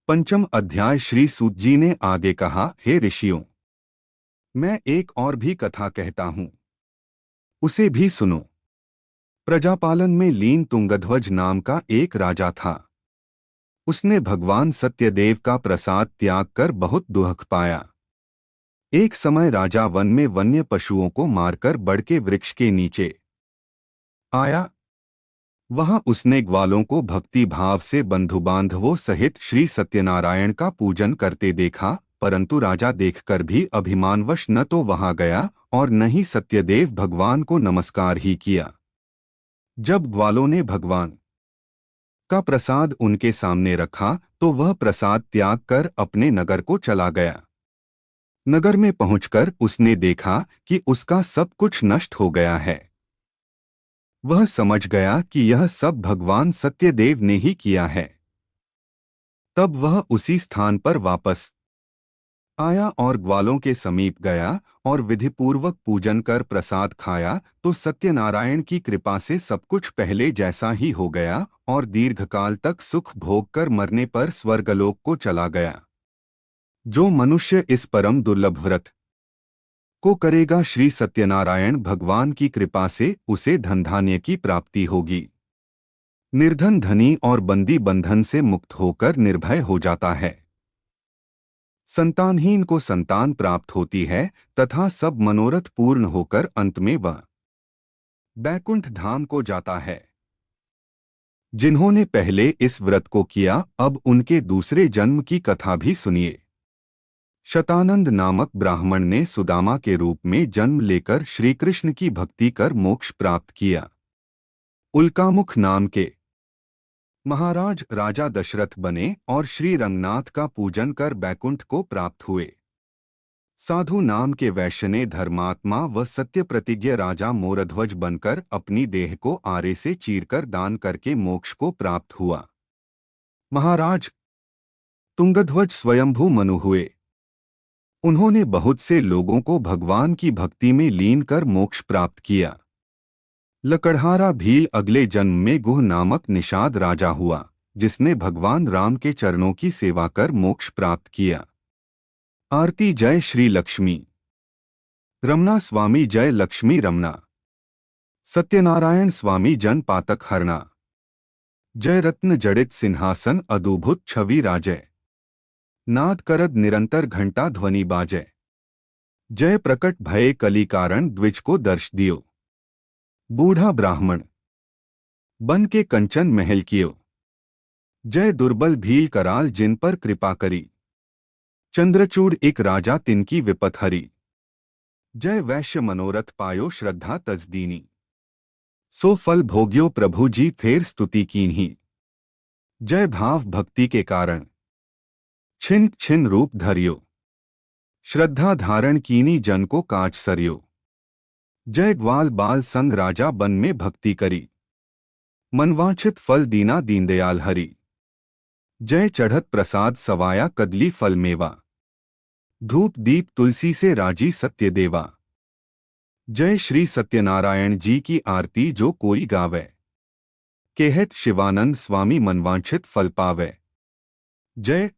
पंचम अध्याय। श्री सूत जी ने आगे कहा, हे ऋषियों, मैं एक और भी कथा कहता हूं, उसे भी सुनो। प्रजापालन में लीन तुंगध्वज नाम का एक राजा था। उसने भगवान सत्यदेव का प्रसाद त्याग कर बहुत दुख पाया। एक समय राजा वन में वन्य पशुओं को मारकर बड़ के वृक्ष के नीचे आया। वहां उसने ग्वालों को भक्ति भाव से बंधु बांधवों सहित श्री सत्यनारायण का पूजन करते देखा, परंतु राजा देखकर भी अभिमानवश न तो वहां गया और न ही सत्यदेव भगवान को नमस्कार ही किया। जब ग्वालों ने भगवान का प्रसाद उनके सामने रखा तो वह प्रसाद त्याग कर अपने नगर को चला गया। नगर में पहुंचकर उसने देखा कि उसका सब कुछ नष्ट हो गया है। वह समझ गया कि यह सब भगवान सत्यदेव ने ही किया है। तब वह उसी स्थान पर वापस आया और ग्वालों के समीप गया और विधिपूर्वक पूजन कर प्रसाद खाया तो सत्यनारायण की कृपा से सब कुछ पहले जैसा ही हो गया और दीर्घकाल तक सुख भोग कर मरने पर स्वर्गलोक को चला गया। जो मनुष्य इस परम दुर्लभ व्रत को करेगा, श्री सत्यनारायण भगवान की कृपा से उसे धन धान्य की प्राप्ति होगी। निर्धन धनी और बंदी बंधन से मुक्त होकर निर्भय हो जाता है। संतानहीन को संतान प्राप्त होती है तथा सब मनोरथ पूर्ण होकर अंत में वह बैकुंठ धाम को जाता है। जिन्होंने पहले इस व्रत को किया, अब उनके दूसरे जन्म की कथा भी सुनिए। शतानंद नामक ब्राह्मण ने सुदामा के रूप में जन्म लेकर श्री कृष्ण की भक्ति कर मोक्ष प्राप्त किया। उल्कामुख नाम के महाराज राजा दशरथ बने और श्री रंगनाथ का पूजन कर बैकुंठ को प्राप्त हुए। साधु नाम के वैश्य ने धर्मात्मा व सत्य प्रतिज्ञ राजा मोरध्वज बनकर अपनी देह को आरे से चीरकर दान करके मोक्ष को प्राप्त हुआ। महाराज तुंगध्वज स्वयंभू मनु हुए। उन्होंने बहुत से लोगों को भगवान की भक्ति में लीन कर मोक्ष प्राप्त किया। लकड़हारा भील अगले जन्म में गुह नामक निषाद राजा हुआ, जिसने भगवान राम के चरणों की सेवा कर मोक्ष प्राप्त किया। आरती जय श्री लक्ष्मी रमना स्वामी जय लक्ष्मी रमना। सत्यनारायण स्वामी जन पातक हरना। जय रत्न जड़ित सिंहासन अदुभुत छवि राजय। नाद करद निरंतर घंटा ध्वनि बाजय। जय प्रकट भये कली कारण द्विज को दर्श दियो। बूढ़ा ब्राह्मण बन के कंचन महल कियो। जय दुर्बल भील कराल जिन पर कृपा करी। चंद्रचूड़ एक राजा तिनकी विपत हरी। जय वैश्य मनोरथ पायो श्रद्धा तजदीनी। सो फल भोग्यो प्रभु जी फेर स्तुति कीन्ही। जय भाव भक्ति के कारण छिन छिन रूप धरियो। श्रद्धा धारण कीनी जन को काज सरियो। जय ग्वाल बाल संग राजा बन में भक्ति करी। मनवांछित फल दीना दीनदयाल हरि। जय चढ़त प्रसाद सवाया कदली फल मेवा। धूप दीप तुलसी से राजी सत्य देवा। जय श्री सत्यनारायण जी की आरती जो कोई गावे। कहत शिवानंद स्वामी मनवांछित फल पावे। जय